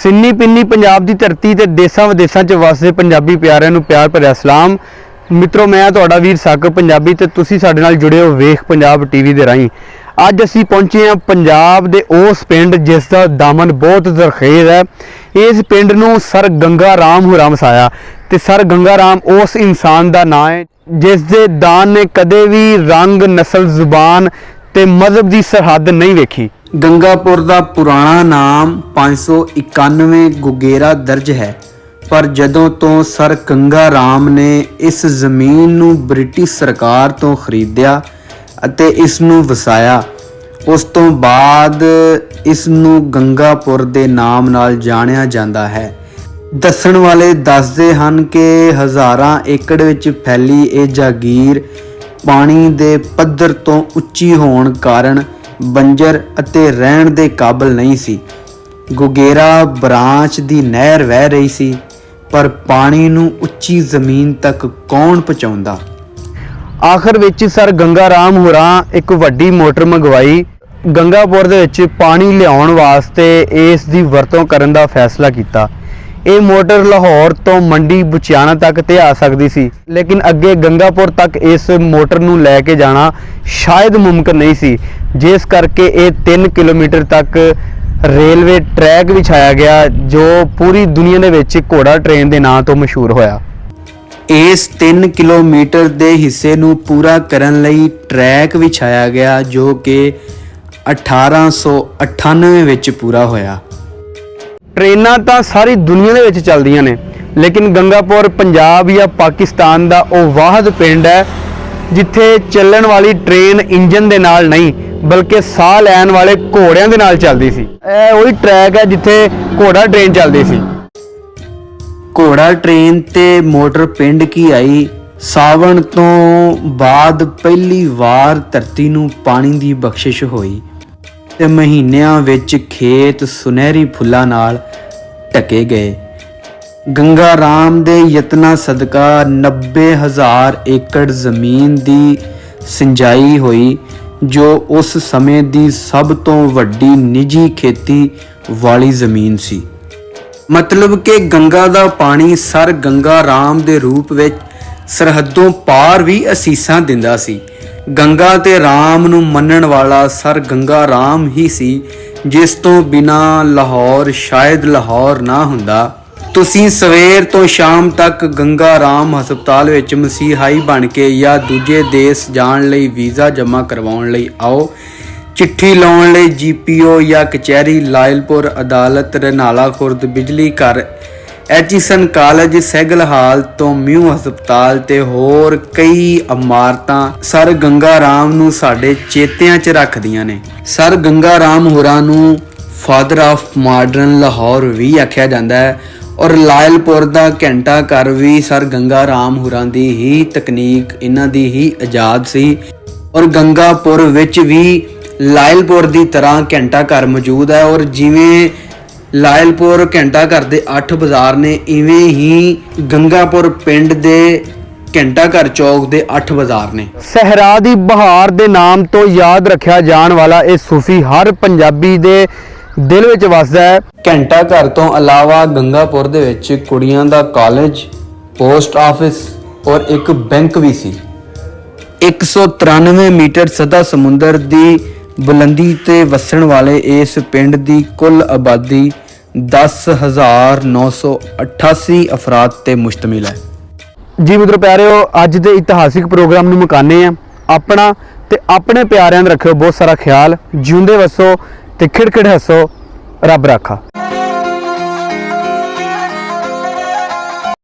सिन्नी पिन्नी पंजाब की धरती ते देसां विदेसां च वसदे पंजाबी प्यारिਆਂ ਨੂੰ प्यार भरिया सलाम। मित्रों, मैं तुहाडा वीर साकिब पंजाबी ते तुसीं साडे नाल जुड़े हो वेख पंजाब टीवी दे राहीं। अज असीं पहुंचे हैं पंजाब दे उस पिंड जिस दा दामन बहुत जरखेज है। इस पिंड नूं सर गंगा राम हुरां वसाया ते सर गंगा राम उस इंसान दा नाम है जिस दे दान ने कदे भी रंग नस्ल जुबान ते मजहब की सरहद नहीं वेखी। गंगापुर का पुराना नाम 591 गुगेरा दर्ज है, पर जदों तो सर गंगा राम ने इस जमीन नूं ब्रिटिश सरकार तो खरीदिया अते इस नूं वसाया, उस तो बाद इस नूं गंगापुर दे नाम नाल जाणिया जांदा है। दस्सण वाले दसदे हन कि हज़ारां एकड़ विच फैली ये जागीर पानी दे पੱਧਰ तो ਉੱਚੀ होण कारण बंजर अते रहण दे काबिल नहीं सी। गुगेरा ब्रांच दी नहर वह रही सी, पर पानी नूं ਉੱਚੀ ਜ਼ਮੀਨ तक कौन पहुंचाउंदा। आखिर विच सर गंगा राम होरां एक वड्डी मोटर मंगवाई। गंगापुर दे विच पानी लियाउण वास्ते इस दी वरतों करन दा फैसला कीता। ਇਹ मोटर लाहौर तो मंडी बुचियाना तक ते आ सकती सी, लेकिन अगे गंगापुर तक इस मोटर नूं लैके जाना शायद मुमकिन नहीं सी, जिस करके ये 3 किलोमीटर तक रेलवे ट्रैक विछाया गया जो पूरी दुनिया दे विच घोड़ा ट्रेन के नाम तो मशहूर होया। इस 3 किलोमीटर के हिस्से नूं पूरा करन लई ट्रैक विछाया गया जो कि 1898 विच पूरा होया। ट्रेनां तां सारी दुनिया दे विच चलदियां ने, लेकिन गंगापुर पंजाब या पाकिस्तान दा ओ वाहद पिंड है जिथे चलण वाली ट्रेन इंजन दे नाल नहीं बल्कि साह लैण वाले घोड़ियां दे नाल चलदी सी। ਇਹ ਉਹੀ ट्रैक है जिथे घोड़ा ट्रेन चलदी सी। घोड़ा ट्रेन ते मोटर पिंड की आई। सावन तो बाद पहली वार धरती नूं पानी दी बख्शिश होई ते महीनिਆਂ ਵਿੱਚ खेत सुनहरी फुੱਲਾਂ ਨਾਲ ਢਕੇ गए। गंगा राम दे यत्ना सदका 90,000 एकड़ ਜ਼ਮੀਨ ਦੀ ਸਿੰਜਾਈ ਹੋਈ, जो उस समय ਦੀ ਸਭ ਤੋਂ ਵੱਡੀ ਨਿੱਜੀ खेती वाली ਜ਼ਮੀਨ ਸੀ। मतलब कि गंगा ਦਾ ਪਾਣੀ ਸਰ गंगा राम ਦੇ रूप ਵਿੱਚ ਸਰਹੱਦੋਂ ਪਾਰ ਵੀ ਅਸੀਸਾਂ ਦਿੰਦਾ ਸੀ। गंगा ते राम नूं मनण वाला सर गंगा राम ही सी, जिस तो बिना लाहौर शायद लाहौर ना हुंदा। तुसीं सवेर तो शाम तक गंगा राम हस्पताल विच मसीहाई बन के या दूजे देश जाण लई वीज़ा जमा करवाउण लई आओ। चिट्ठी लाउण लई GPO या कचहरी लायलपुर अदालत रनाला खुर्द बिजली घर एचिसन कालेज सैगल हाल तो म्यू हस्पताल ते होर कई इमारतां सर गंगा राम नूं साडे चेतिਆਂ 'ਚ ਰੱਖਦੀਆਂ ਨੇ। सर गंगा राम होरां नूं फादर ऑफ मॉडर्न लाहौर भी आख्या जाता है और लायलपुर दा घंटा घर भी सर गंगा राम होरां दी ही तकनीक इन्हां दी ही इजाद सी। और गंगापुर विच भी लायलपुर दी तरह घंटा घर मौजूद है। और जिवें लायलपुर घंटा घर दे 8 बाजार ने, इवें ही गंगापुर पिंड दे घंटा घर चौक दे 8 बाजार ने। सहरा दी बहार दे नाम तो याद रखा जाने वाला ये सूफी हर पंजाबी दे दिल विच वसदा है। घंटा घर तो अलावा गंगापुर दे विच कुड़ियां दा कॉलेज, पोस्ट ऑफिस और एक बैंक भी सी। 193 मीटर सदा समुंदर दी बुलंदी ते वसण वाले इस पिंड दी कुल आबादी 10,988 अफराद ते मुश्तमिल है। जी मित्रों प्यारिओ, अज दे इतिहासिक प्रोग्राम नूं मुकाने आ। अपना ते अपने प्यारिਆਂ ਦਾ रखियो बहुत सारा ख्याल। जिउंदे वसो ते खिड़ खिड़ हसो। रब राखा।